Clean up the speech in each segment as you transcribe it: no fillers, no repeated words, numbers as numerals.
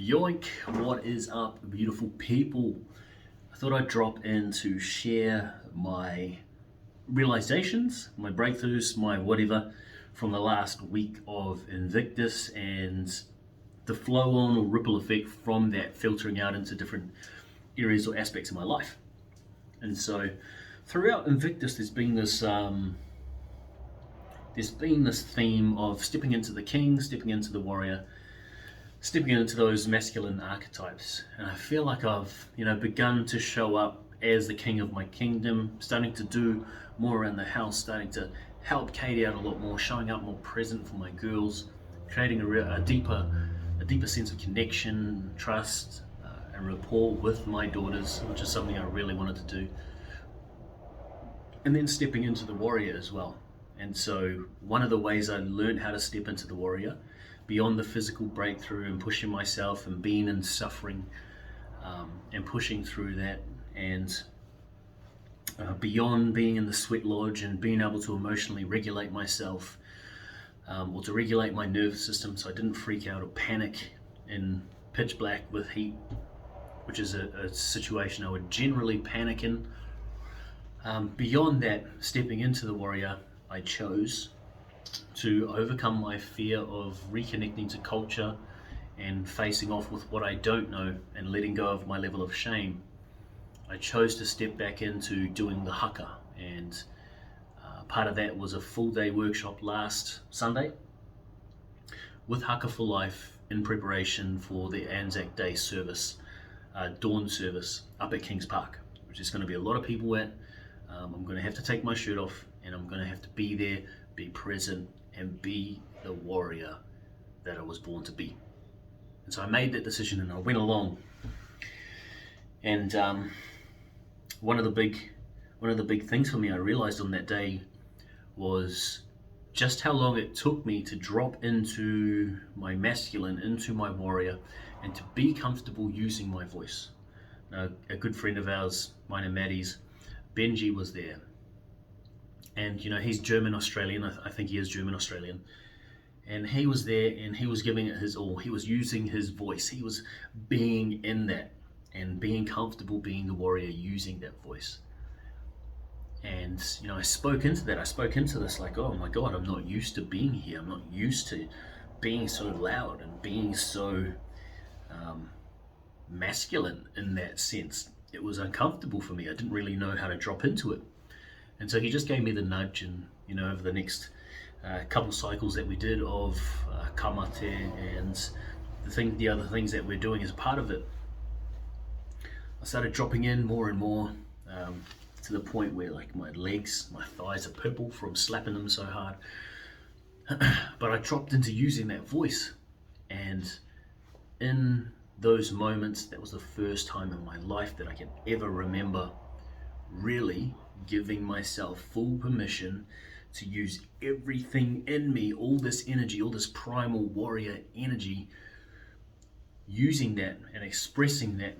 Yoink, what is up, beautiful people? I thought I'd drop in to share my realizations, my breakthroughs, my whatever from the last week of Invictus and the flow on or ripple effect from that filtering out into different areas or aspects of my life. And so throughout Invictus, there's been this theme of stepping into the king, stepping into the warrior, stepping into those masculine archetypes. And I feel like I've begun to show up as the king of my kingdom, starting to do more around the house, starting to help Katie out a lot more, showing up more present for my girls, creating a deeper sense of connection, trust, and rapport with my daughters, which is something I really wanted to do. And then stepping into the warrior as well. And so one of the ways I learned how to step into the warrior, beyond the physical breakthrough and pushing myself and being in suffering and pushing through that, and beyond being in the sweat lodge and being able to emotionally regulate myself, or to regulate my nervous system so I didn't freak out or panic in pitch black with heat, which is a situation I would generally panic in. Beyond that, stepping into the warrior, I chose to overcome my fear of reconnecting to culture and facing off with what I don't know and letting go of my level of shame. I chose to step back into doing the haka, and part of that was a full day workshop last Sunday with Haka for Life in preparation for the Anzac Day service, dawn service up at Kings Park, which is going to be a lot of people at. I'm going to have to take my shirt off and I'm going to have to be there, be present, and be the warrior that I was born to be. And so I made that decision and I went along. And one of the big things for me I realized on that day was just how long it took me to drop into my masculine, into my warrior, and to be comfortable using my voice. Now, a good friend of ours, mine and Maddie's, Benji, was there. And he's German Australian. I think he is German Australian. And he was there and he was giving it his all. He was using his voice. He was being in that and being comfortable being the warrior using that voice. And I spoke into that. I spoke into this like, oh my God, I'm not used to being here. I'm not used to being so loud and being so masculine in that sense. It was uncomfortable for me. I didn't really know how to drop into it. And so he just gave me the nudge, and over the next couple cycles that we did of kamate and the other things that we're doing as part of it, I started dropping in more and more, to the point where like my legs, my thighs are purple from slapping them so hard. But I dropped into using that voice, and in those moments, that was the first time in my life that I can ever remember really giving myself full permission to use everything in me, all this energy, all this primal warrior energy, using that and expressing that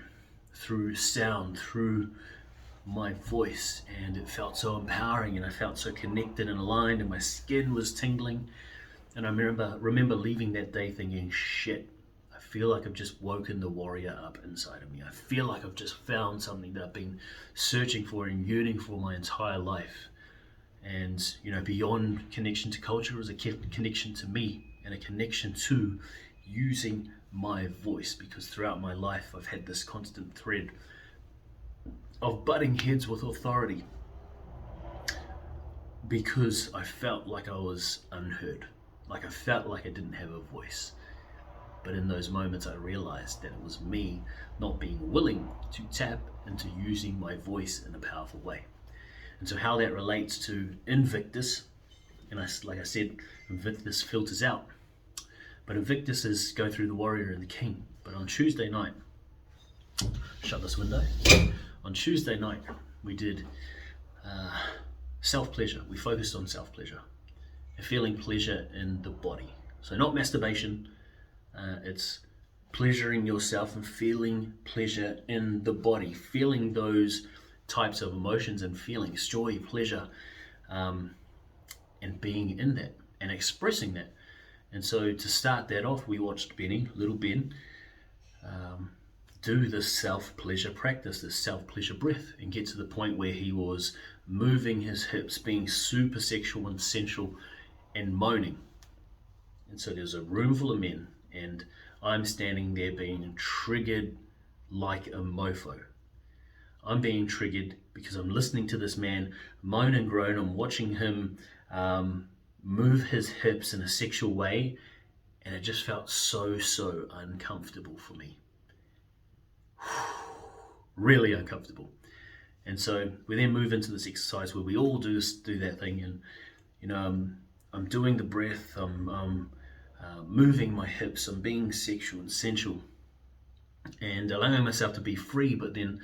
through sound, through my voice. And it felt so empowering, and I felt so connected and aligned, and my skin was tingling. And I remember leaving that day thinking, shit, I feel like I've just woken the warrior up inside of me. I feel like I've just found something that I've been searching for and yearning for my entire life. And beyond connection to culture is a connection to me, and a connection to using my voice, because throughout my life I've had this constant thread of butting heads with authority because I felt like I was unheard, like I felt like I didn't have a voice. But in those moments I realized that it was me not being willing to tap into using my voice in a powerful way. And so how that relates to Invictus, and like I said, Invictus filters out. But Invictus is go through the warrior and the king. But on Tuesday night, shut this window. On Tuesday night, we did self-pleasure. We focused on self-pleasure, feeling pleasure in the body. So not masturbation, it's pleasuring yourself and feeling pleasure in the body, feeling those types of emotions and feelings, joy, pleasure, and being in that and expressing that. And so to start that off, we watched Benny, little Ben, do this self-pleasure practice, this self-pleasure breath, and get to the point where he was moving his hips, being super sexual and sensual, and moaning. And so there's a room full of men, and I'm standing there being triggered like a mofo. I'm being triggered because I'm listening to this man moan and groan. I'm watching him move his hips in a sexual way, and it just felt so uncomfortable for me. Really uncomfortable. And so we then move into this exercise where we all do that thing, and I'm doing the breath, I'm moving my hips, I'm being sexual and sensual, and allowing myself to be free. But then,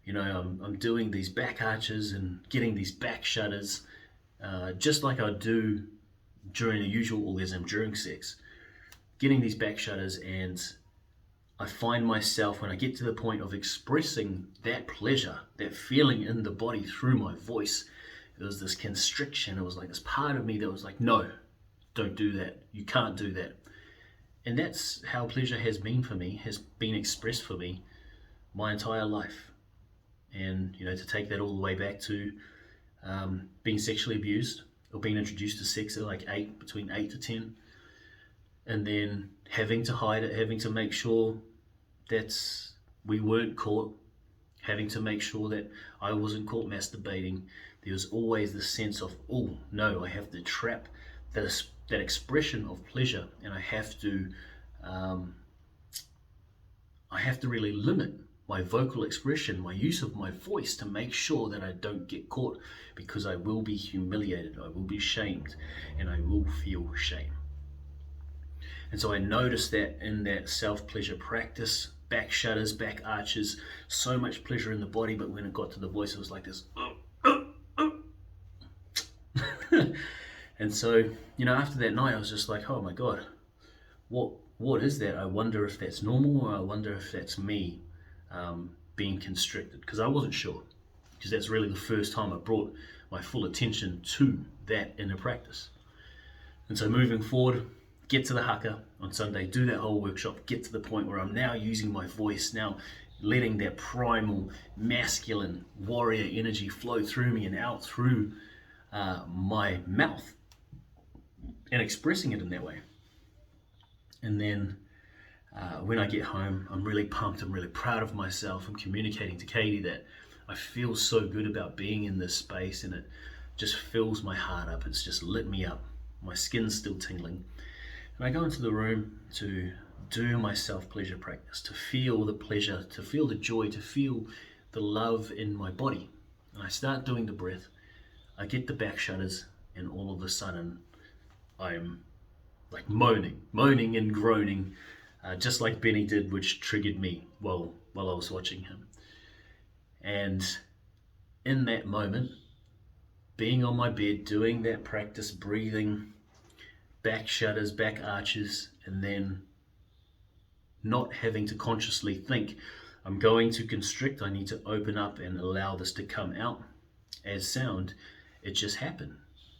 I'm doing these back arches and getting these back shudders, just like I do during a usual orgasm during sex, getting these back shudders. And I find myself, when I get to the point of expressing that pleasure, that feeling in the body through my voice, it was this constriction. It was like this part of me that was like, no, don't do that. You can't do that. And that's how pleasure has been for me, has been expressed for me my entire life. And, to take that all the way back to being sexually abused or being introduced to sex at like between 8 to 10, and then having to hide it, having to make sure that we weren't caught, having to make sure that I wasn't caught masturbating. There was always the sense of, oh no, I have to trap that expression of pleasure, and I have to really limit my vocal expression, my use of my voice, to make sure that I don't get caught, because I will be humiliated, I will be shamed, and I will feel shame. And so I noticed that in that self-pleasure practice, back shudders, back arches, so much pleasure in the body, but when it got to the voice, it was like this. And so, after that night, I was just like, oh my God, what is that? I wonder if that's normal, or I wonder if that's me being constricted, because I wasn't sure, because that's really the first time I brought my full attention to that inner practice. And so moving forward, get to the haka on Sunday, do that whole workshop, get to the point where I'm now using my voice, now letting that primal masculine warrior energy flow through me and out through my mouth, and expressing it in that way. And then when I get home, I'm really pumped, I'm really proud of myself. I'm communicating to Katie that I feel so good about being in this space, and it just fills my heart up. It's just lit me up. My skin's still tingling. And I go into the room to do my self-pleasure practice, to feel the pleasure, to feel the joy, to feel the love in my body. And I start doing the breath. I get the back shudders, and all of a sudden I'm like moaning and groaning, just like Benny did, which triggered me while I was watching him. And in that moment, being on my bed, doing that practice, breathing, back shudders, back arches, and then not having to consciously think, I'm going to constrict, I need to open up and allow this to come out as sound. It just happened.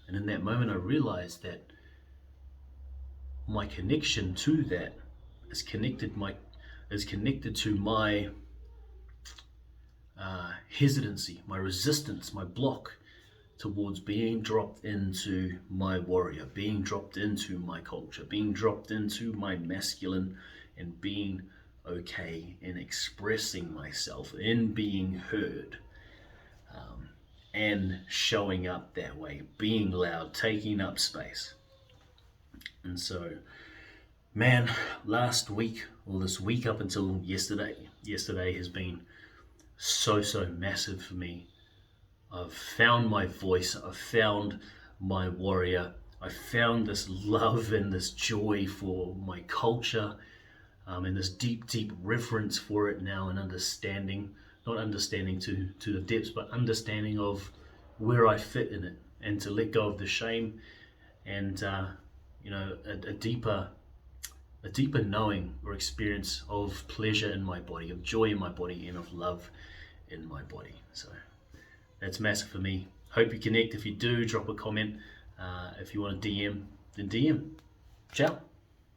And in that moment, I realized that my connection to that is connected to my hesitancy, my resistance, my block towards being dropped into my warrior, being dropped into my culture, being dropped into my masculine, and being okay in expressing myself, in being heard, and showing up that way, being loud, taking up space. And so, man, last week, or this week up until yesterday has been so massive for me. I've found my voice, I've found my warrior, I've found this love and this joy for my culture, and this deep reverence for it now, and understanding, not understanding to the depths, but understanding of where I fit in it, and to let go of the shame, and a deeper knowing or experience of pleasure in my body, of joy in my body, and of love in my body. So that's massive for me. Hope you connect. If you do, drop a comment. If you want to DM, then DM. Ciao.